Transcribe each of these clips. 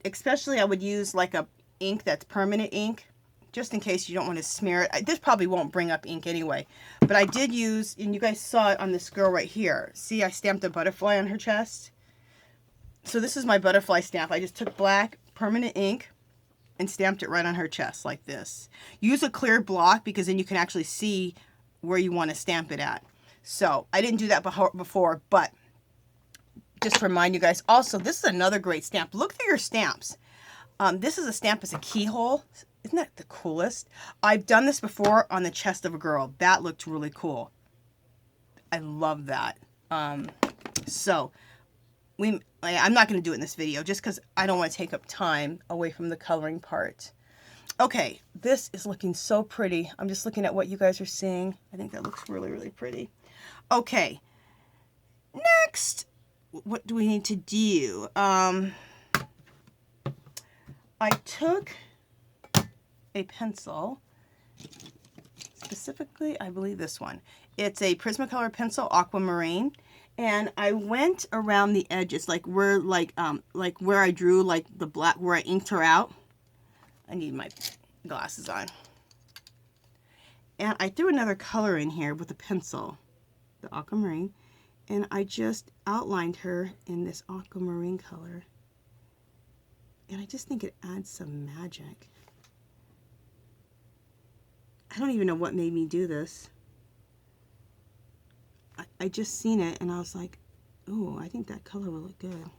Especially I would use like a ink that's permanent ink, just in case you don't want to smear it. This probably won't bring up ink anyway, but I did use, and you guys saw it on this girl right here. See, I stamped a butterfly on her chest. So this is my butterfly stamp. I just took black permanent ink and stamped it right on her chest like this. Use a clear block because then you can actually see where you want to stamp it at. So I didn't do that before, but just to remind you guys. Also, this is another great stamp. Look through your stamps. This is a stamp as a keyhole. Isn't that the coolest? I've done this before on the chest of a girl. That looked really cool. I love that. So I'm not going to do it in this video just because I don't want to take up time away from the coloring part. Okay, this is looking so pretty. I'm just looking at what you guys are seeing. I think that looks really, really pretty. Okay, next, what do we need to do? I took a pencil, specifically, I believe this one. It's a Prismacolor pencil, aquamarine, and I went around the edges, like where I drew like the black, where I inked her out. I need my glasses on. And I threw another color in here with a pencil, the aquamarine, and I just outlined her in this aquamarine color. And I just think it adds some magic. I don't even know what made me do this. I just seen it and I was like, oh, I think that color will look good.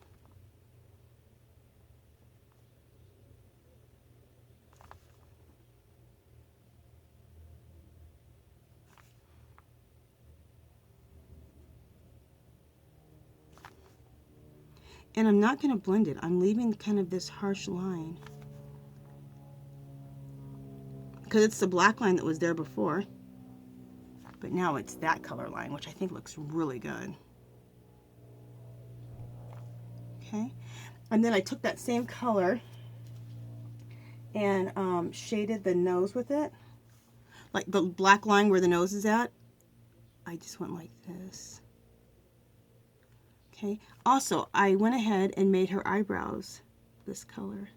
And I'm not going to blend it. I'm leaving kind of this harsh line, because it's the black line that was there before. But now it's that color line, which I think looks really good. Okay. And then I took that same color and shaded the nose with it. Like the black line where the nose is at. I just went like this. Okay. Also, I went ahead and made her eyebrows this color.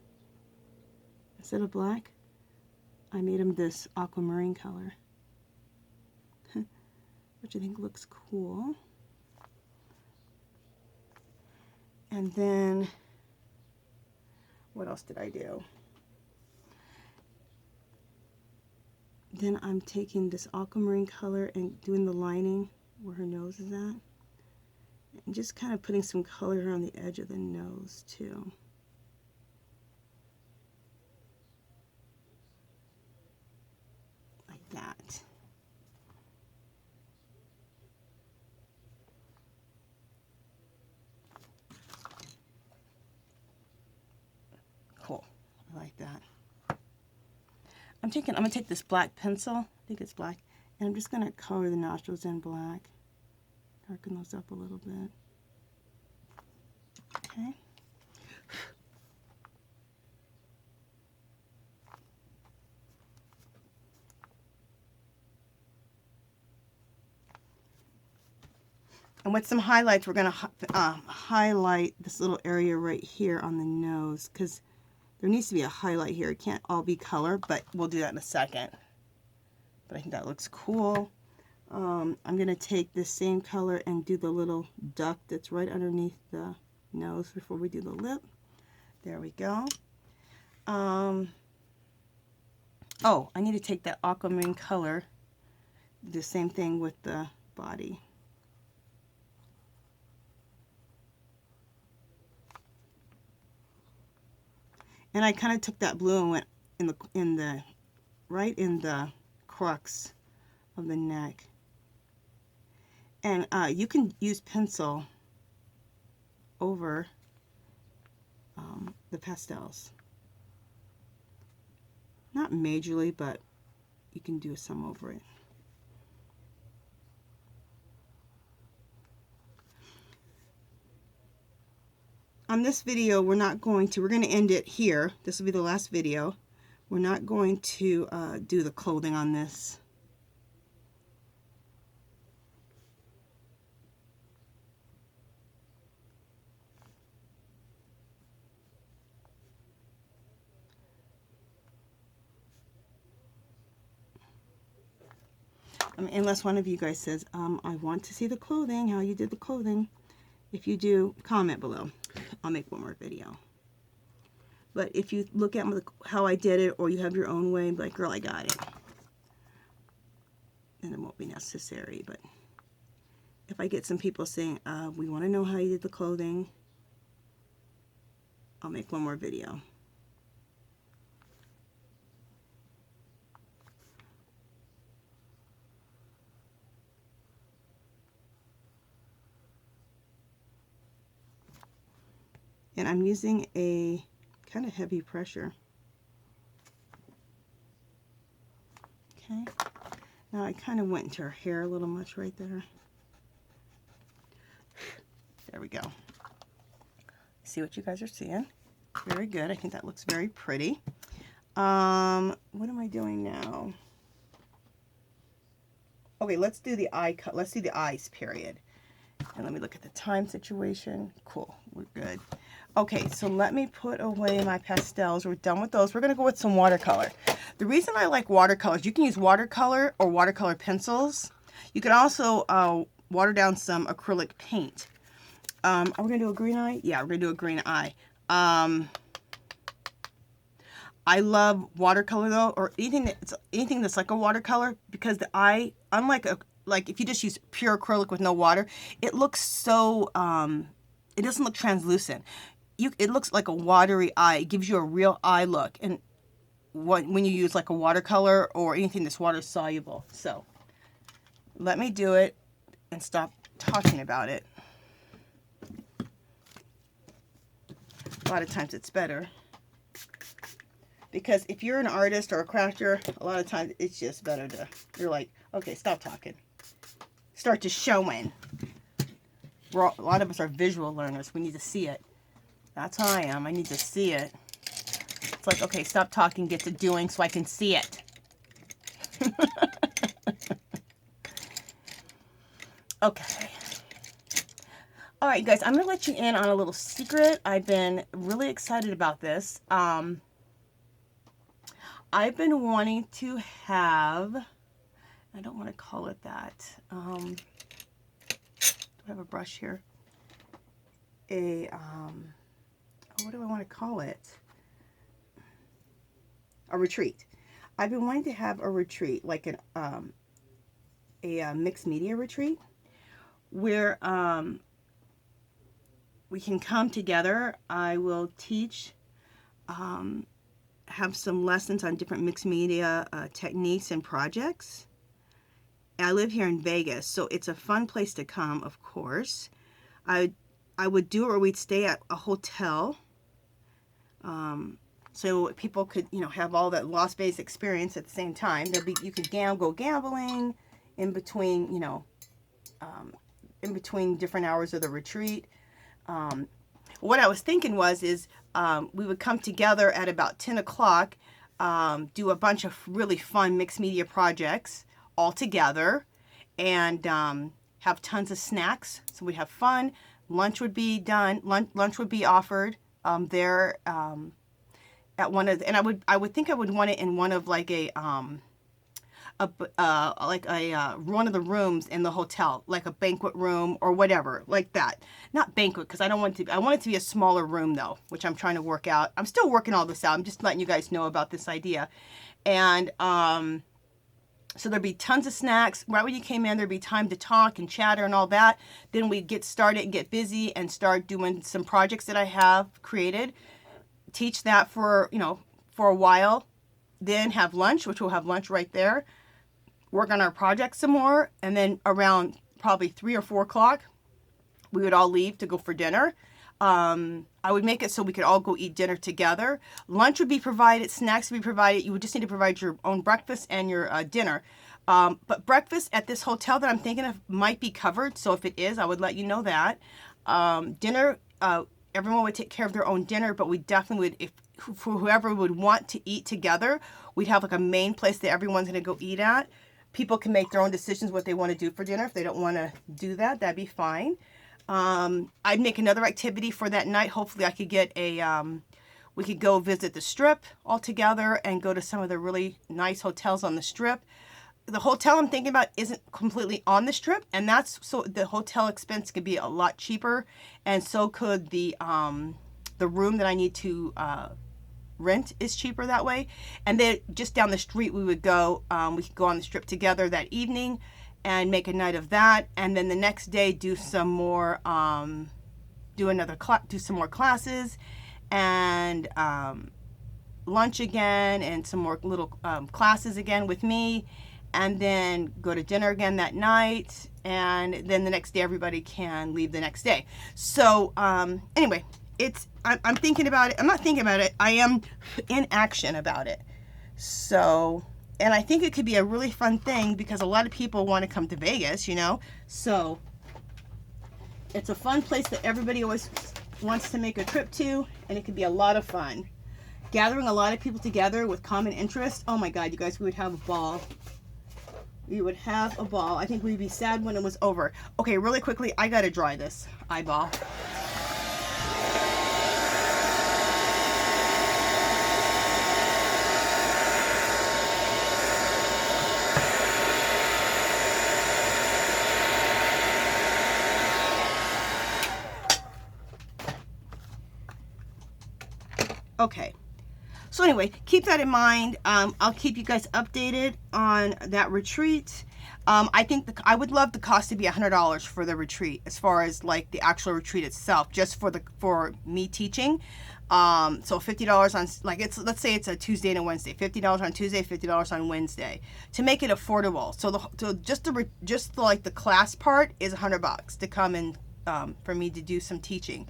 Instead of black, I made them this aquamarine color, which I think looks cool. And then, what else did I do? Then I'm taking this aquamarine color and doing the lining where her nose is at. And just kind of putting some color around the edge of the nose too. Like that. Cool. I like that. I'm gonna take this black pencil, I think it's black, and I'm just gonna color the nostrils in black. Darken those up a little bit. Okay. And with some highlights, we're going to highlight this little area right here on the nose, because there needs to be a highlight here. It can't all be color, but we'll do that in a second. But I think that looks cool. I'm going to take this same color and do the little duck that's right underneath the nose before we do the lip. There we go. Oh, I need to take that aquamarine color, do the same thing with the body. And I kind of took that blue and went right in the crux of the neck. And you can use pencil over the pastels. Not majorly, but you can do some over it. On this video, we're going to end it here. This will be the last video. We're not going to do the clothing on this. Unless one of you guys says, I want to see the clothing, how you did the clothing. If you do, comment below. I'll make one more video. But if you look at how I did it, or you have your own way, be like, girl, I got it. And it won't be necessary. But if I get some people saying, we want to know how you did the clothing, I'll make one more video. And I'm using a kind of heavy pressure. Okay. Now I kind of went into her hair a little much right there. There we go. See what you guys are seeing? Very good. I think that looks very pretty. What am I doing now? Okay, let's do the eye cut. Let's do the eyes, period. And let me look at the time situation. Cool. We're good. Okay, so let me put away my pastels. We're done with those. We're going to go with some watercolor. The reason I like watercolors, you can use watercolor or watercolor pencils. You can also water down some acrylic paint. Are we going to do a green eye? Yeah, we're going to do a green eye. I love watercolor though, or anything that's like a watercolor, because the eye, unlike if you just use pure acrylic with no water, it looks so, it doesn't look translucent. It looks like a watery eye. It gives you a real eye look. And when you use like a watercolor or anything that's water soluble. So let me do it and stop talking about it. A lot of times it's better. Because if you're an artist or a crafter, a lot of times it's just better to, you're like, okay, stop talking. Start just showing. A lot of us are visual learners. We need to see it. That's how I am. I need to see it. It's like, okay, stop talking, get to doing so I can see it. Okay. All right, guys, I'm going to let you in on a little secret. I've been really excited about this. I've been wanting to have, I don't want to call it that. Do I have a brush here? What do I want to call it? A retreat. I've been wanting to have a retreat, like a mixed media retreat, where we can come together. I will teach, have some lessons on different mixed media techniques and projects. I live here in Vegas, so it's a fun place to come, of course. I would do it, or we'd stay at a hotel, so people could, have all that Las Vegas experience at the same time. You could go gambling in between, in between different hours of the retreat. What I was thinking is we would come together at about 10 o'clock, do a bunch of really fun mixed media projects all together, and have tons of snacks. So we'd have fun. Lunch would be done. Lunch would be offered there at one of, and I would think I would want it in one of like one of the rooms in the hotel, like a banquet room or whatever, like that. Not banquet, because I want it to be a smaller room though, which I'm trying to work out. I'm still working all this out. I'm just letting you guys know about this idea. And so there'd be tons of snacks. Right when you came in, there'd be time to talk and chatter and all that. Then we'd get started and get busy and start doing some projects that I have created. Teach that for a while. Then have lunch, which we'll have lunch right there. Work on our project some more. And then around probably 3 or 4 o'clock, we would all leave to go for dinner. I would make it so we could all go eat dinner together. Lunch would be provided, snacks would be provided. You would just need to provide your own breakfast and your dinner. But breakfast at this hotel that I'm thinking of might be covered. So if it is, I would let you know that. Dinner, everyone would take care of their own dinner, but we definitely would, for whoever would want to eat together, we'd have like a main place that everyone's going to go eat at. People can make their own decisions what they want to do for dinner. If they don't want to do that, that'd be fine. I'd make another activity for that night. Hopefully I could get we could go visit the Strip all together and go to some of the really nice hotels on the Strip. the hotel I'm thinking about isn't completely on the strip, and that's so the hotel expense could be a lot cheaper, and so could the room that I need to rent is cheaper that way. And then just down the street we would go, we could go on the strip together that evening and make a night of that, and then the next day do some more do some more classes and lunch again and some more little classes again with me, and then go to dinner again that night, and then the next day everybody can leave the next day. So anyway, I'm thinking about it. I'm not thinking about it. I am in action about it. So, and I think it could be a really fun thing because a lot of people want to come to Vegas, you know. So it's a fun place that everybody always wants to make a trip to, and it could be a lot of fun. Gathering a lot of people together with common interest. Oh my God, you guys, we would have a ball. We would have a ball. I think we'd be sad when it was over. Okay, really quickly, I gotta dry this eyeball. Okay. So anyway, keep that in mind. I'll keep you guys updated on that retreat. I think I would love the cost to be $100 for the retreat, as far as like the actual retreat itself, just for me teaching. So $50 on, like, let's say it's a Tuesday and a Wednesday. $50 on Tuesday, $50 on Wednesday, to make it affordable. So just like the class part is $100 to come and for me to do some teaching.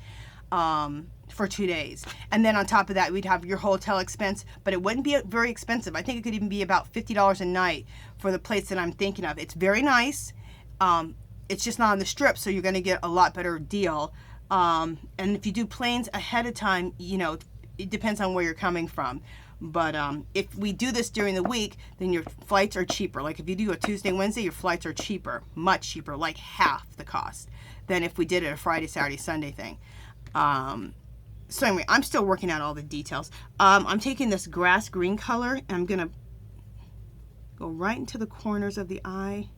For 2 days, and then on top of that we'd have your hotel expense, but it wouldn't be very expensive. I think it could even be about $50 a night for the place that I'm thinking of. It's very nice. It's just not on the strip, so you're going to get a lot better deal. And if you do planes ahead of time, you know, it depends on where you're coming from. But if we do this during the week, then your flights are cheaper. Like if you do a Tuesday, Wednesday, your flights are cheaper, much cheaper, like half the cost than if we did it a Friday, Saturday, Sunday thing. So anyway, I'm still working out all the details. I'm taking this grass green color and I'm gonna go right into the corners of the eye.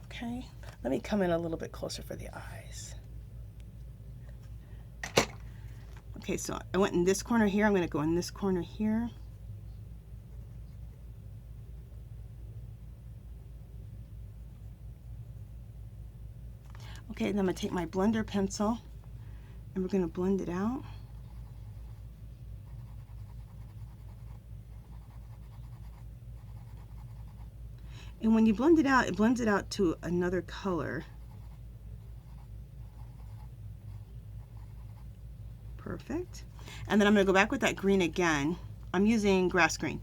Okay, let me come in a little bit closer for the eyes. Okay, so I went in this corner here. I'm gonna go in this corner here. Okay, then I'm going to take my blender pencil and we're going to blend it out. And when you blend it out, it blends it out to another color. Perfect. And then I'm going to go back with that green again. I'm using grass green.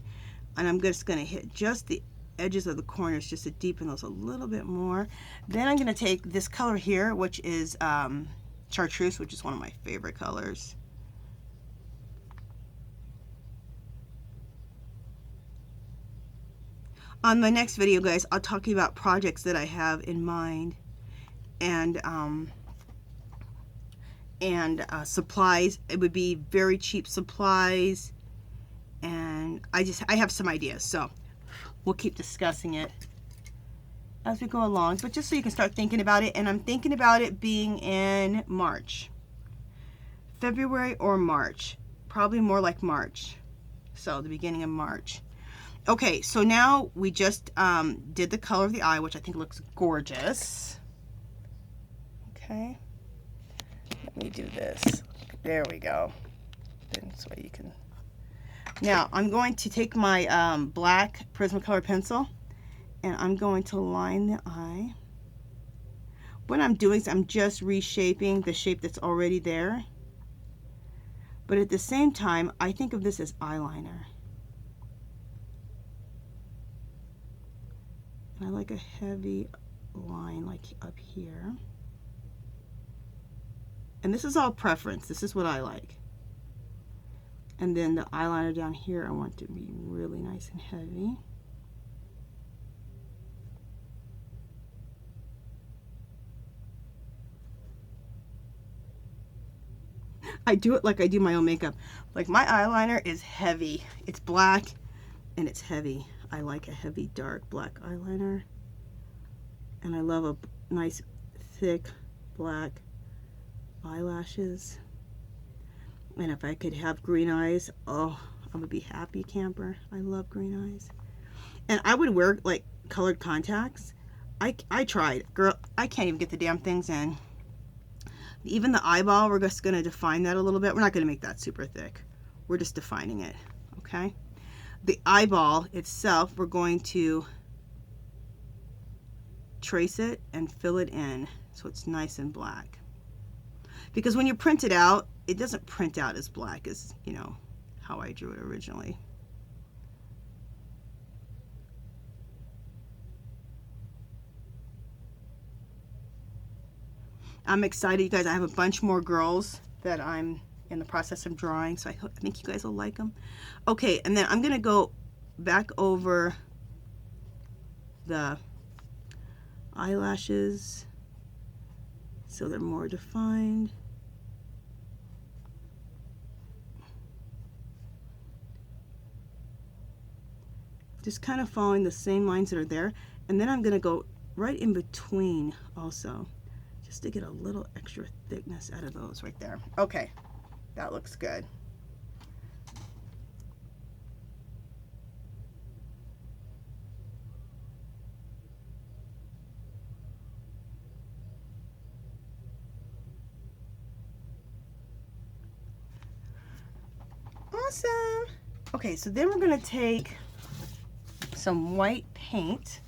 And I'm just going to hit just the edges of the corners just to deepen those a little bit more. Then I'm going to take this color here, which is chartreuse, which is one of my favorite colors. On my next video, guys, I'll talk to you about projects that I have in mind, and supplies. It would be very cheap supplies, and I have some ideas, so we'll keep discussing it as we go along, but just so you can start thinking about it. And I'm thinking about it being in March, February or March, probably more like March, so the beginning of March. Okay, so now we just did the color of the eye, which I think looks gorgeous. Okay, let me do this. There we go. This way you can. Now I'm going to take my black Prismacolor pencil and I'm going to line the eye. What I'm doing is I'm just reshaping the shape that's already there. But at the same time, I think of this as eyeliner. And I like a heavy line like up here. And this is all preference. This is what I like. And then the eyeliner down here, I want to be really nice and heavy. I do it like I do my own makeup. Like my eyeliner is heavy. It's black and it's heavy. I like a heavy dark black eyeliner. And I love a nice thick black eyelashes. And if I could have green eyes, oh, I would be happy camper. I love green eyes. And I would wear like colored contacts. I tried. Girl, I can't even get the damn things in. Even the eyeball, we're just going to define that a little bit. We're not going to make that super thick. We're just defining it, okay? The eyeball itself, we're going to trace it and fill it in so it's nice and black. Because when you print it out, it doesn't print out as black as, you know, how I drew it originally. I'm excited, you guys. I have a bunch more girls that I'm in the process of drawing, so I think you guys will like them. Okay, and then I'm going to go back over the eyelashes so they're more defined. Just kind of following the same lines that are there, and then I'm going to go right in between also, just to get a little extra thickness out of those right there. Okay, that looks good. Awesome. Okay, so then we're going to take some white paint.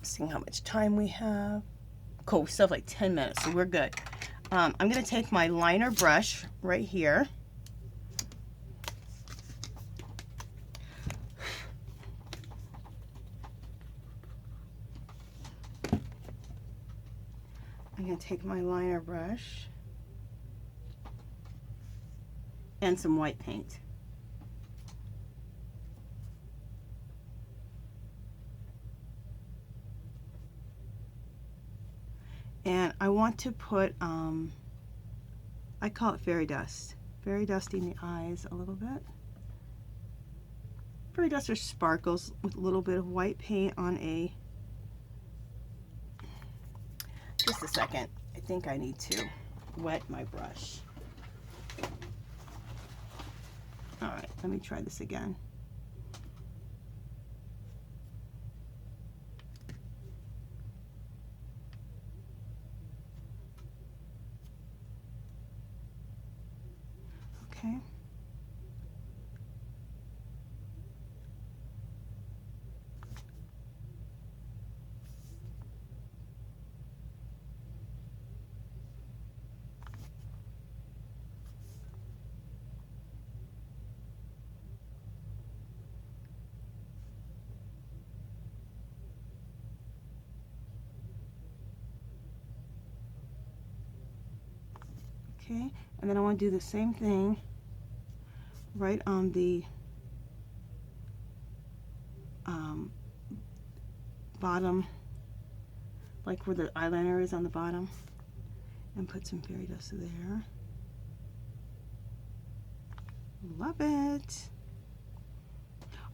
Seeing how much time we have. Cool, we still have like 10 minutes, so we're good. I'm going to take my liner brush right here. I'm going to take my liner brush and some white paint. And I want to put, I call it fairy dust. Fairy dusting the eyes a little bit. Fairy dust or sparkles with a little bit of white paint on a, just a second. I think I need to wet my brush. All right, let me try this again. Okay. Okay, and then I want to do the same thing right on the bottom, like where the eyeliner is on the bottom, and put some fairy dust there. Love it.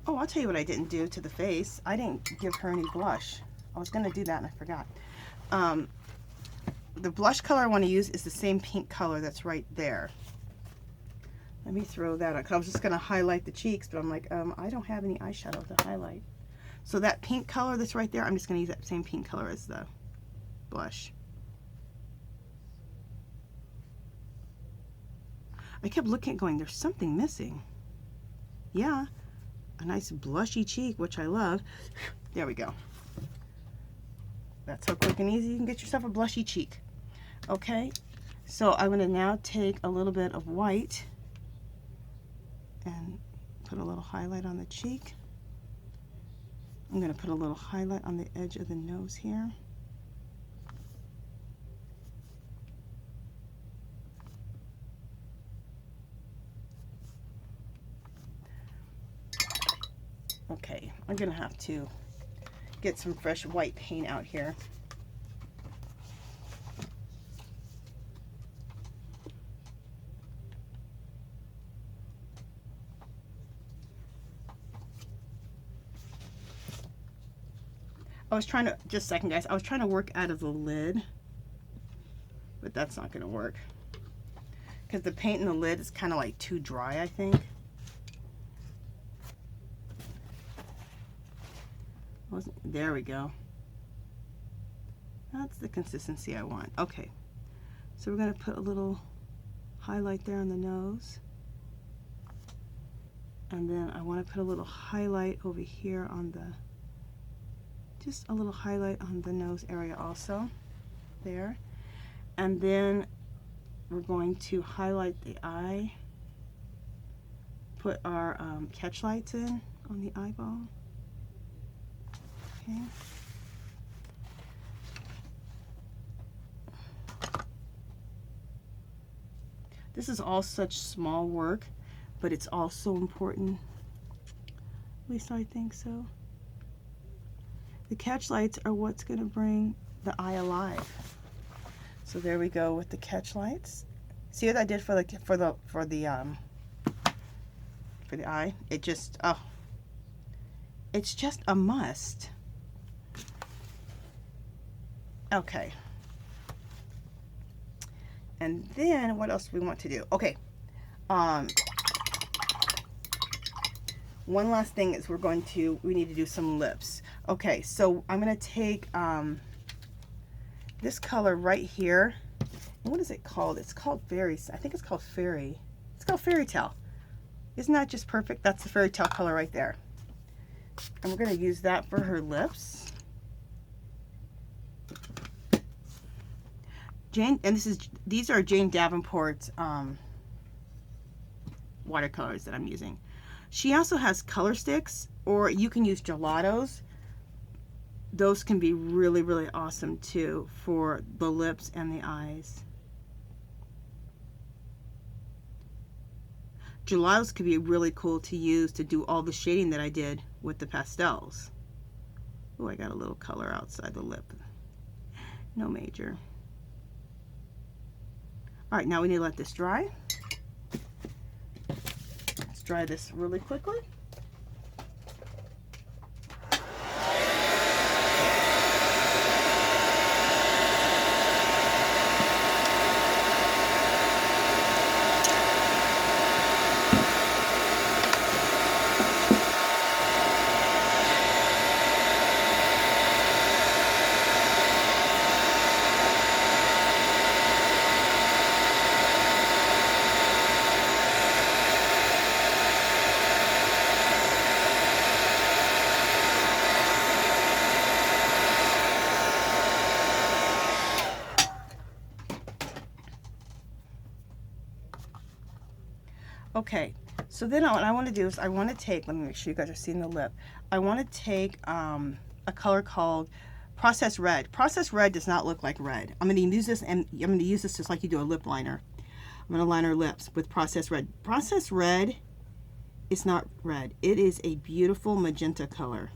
Oh, I'll tell you what I didn't do to the face. I didn't give her any blush. I was going to do that and I forgot. The blush color I want to use is the same pink color that's right there. Let me throw that on, because I was just going to highlight the cheeks, but I'm like, I don't have any eyeshadow to highlight. So that pink color that's right there, I'm just going to use that same pink color as the blush. I kept looking going, there's something missing. Yeah, a nice blushy cheek, which I love. There we go. That's how quick and easy you can get yourself a blushy cheek. Okay, so I'm going to now take a little bit of white and put a little highlight on the cheek. I'm going to put a little highlight on the edge of the nose here. Okay, I'm going to have to get some fresh white paint out here. I was trying to, just a second guys, I was trying to work out of the lid, but that's not going to work because the paint in the lid is kind of like too dry, I think. There we go. That's the consistency I want. Okay, so we're going to put a little highlight there on the nose. And then I want to put a little highlight over here on the, just a little highlight on the nose area also, there. And then we're going to highlight the eye, put our catch lights in on the eyeball. Okay. This is all such small work, but it's all so important. At least I think so. The catch lights are what's going to bring the eye alive. So there we go with the catch lights. See what I did for the eye? It just, oh, it's just a must. Okay. And then what else do we want to do? Okay. One last thing is we need to do some lips. Okay, so I'm going to take this color right here. And what is it called? It's called Fairy. I think it's called Fairy. It's called Fairy Tale. Isn't that just perfect? That's the Fairy Tale color right there. And we're going to use that for her lips. Jane, and these are Jane Davenport's watercolors that I'm using. She also has color sticks, or you can use gelatos. Those can be really, really awesome too for the lips and the eyes. Gelatos could be really cool to use to do all the shading that I did with the pastels. Oh, I got a little color outside the lip. No major. All right, now we need to let this dry. Let's dry this really quickly. Okay, so then what I want to do is I want to take, let me make sure you guys are seeing the lip. I want to take a color called Processed Red. Processed Red does not look like red. I'm going to use this, and I'm going to use this just like you do a lip liner. I'm going to line our lips with Processed Red. Processed Red is not red. It is a beautiful magenta color.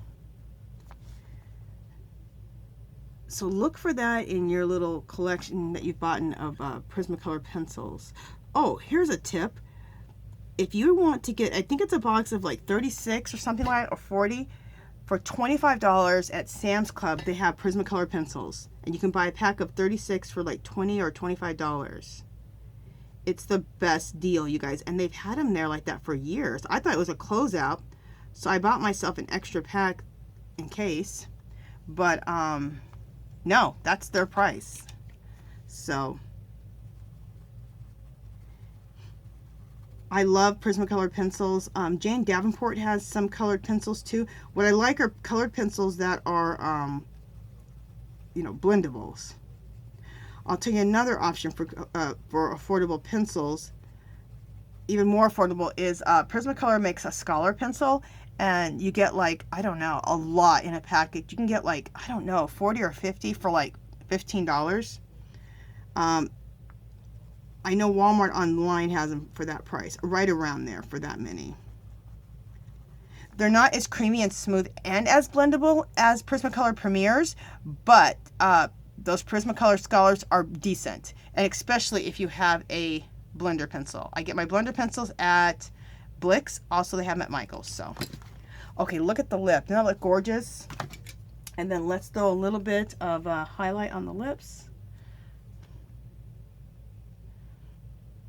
So look for that in your little collection that you've bought of Prismacolor pencils. Oh, here's a tip. If you want to get, I think it's a box of like 36 or something like that, or 40, for $25 at Sam's Club, they have Prismacolor pencils. And you can buy a pack of 36 for like $20 or $25. It's the best deal, you guys. And they've had them there like that for years. I thought it was a closeout, so I bought myself an extra pack in case. But no, that's their price. So I love Prismacolor pencils. Jane Davenport has some colored pencils too. What I like are colored pencils that are, you know, blendables. I'll tell you another option for affordable pencils. Even more affordable is Prismacolor makes a Scholar pencil, and you get like, I don't know, a lot in a package. You can get like, I don't know, 40 or 50 for like $15. I know Walmart online has them for that price, right around there for that many. They're not as creamy and smooth and as blendable as Prismacolor Premiers, but those Prismacolor Scholars are decent, and especially if you have a blender pencil. I get my blender pencils at Blick's. Also, they have them at Michael's. So, okay, look at the lip. Doesn't that look gorgeous? And then let's throw a little bit of highlight on the lips.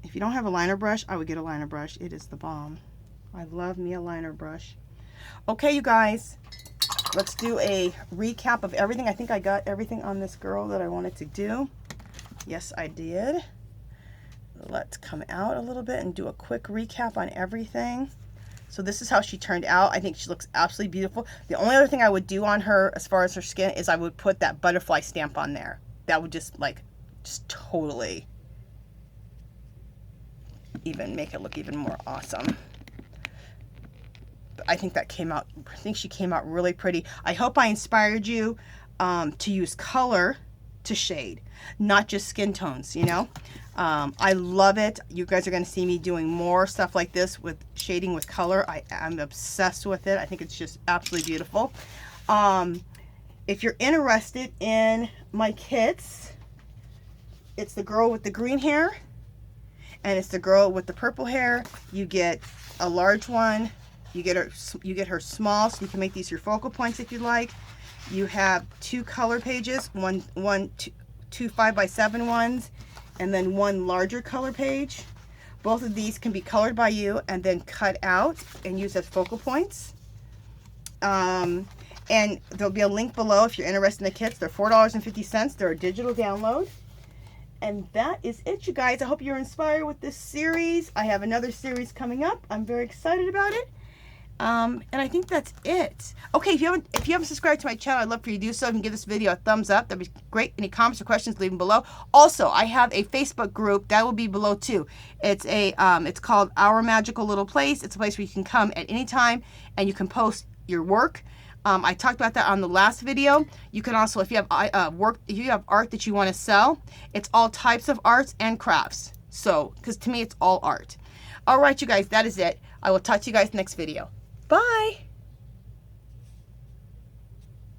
If you don't have a liner brush, I would get a liner brush. It is the bomb. I love me a liner brush. Okay, you guys, let's do a recap of everything. I think I got everything on this girl that I wanted to do. Yes, I did. Let's come out a little bit and do a quick recap on everything. So this is how she turned out. I think she looks absolutely beautiful. The only other thing I would do on her as far as her skin is I would put that butterfly stamp on there. That would just totally even make it look even more awesome. But I think that came out, I think she came out really pretty. I hope I inspired you to use color to shade, not just skin tones, you know. I love it. You guys are going to see me doing more stuff like this with shading with color. I'm obsessed with it. I think it's just absolutely beautiful. If you're interested in my kits, it's the girl with the green hair and it's the girl with the purple hair. You get a large one. You get her small, so you can make these your focal points if you like. You have 2 color pages, two 5x7 ones, and then 1 larger color page. Both of these can be colored by you and then cut out and used as focal points. And there'll be a link below if you're interested in the kits. They're $4.50. They're a digital download. And that is it, you guys. I hope you're inspired with this series. I have another series coming up. I'm very excited about it. And I think that's it. Okay, if you haven't subscribed to my channel, I'd love for you to do so. If you can give this video a thumbs up, that'd be great. Any comments or questions, leave them below. Also, I have a Facebook group that will be below too. It's it's called Our Magical Little Place. It's a place where you can come at any time and you can post your work. I talked about that on the last video. You can also, if you have if you have art that you want to sell, it's all types of arts and crafts. So, because to me, it's all art. All right, you guys, that is it. I will talk to you guys next video. Bye.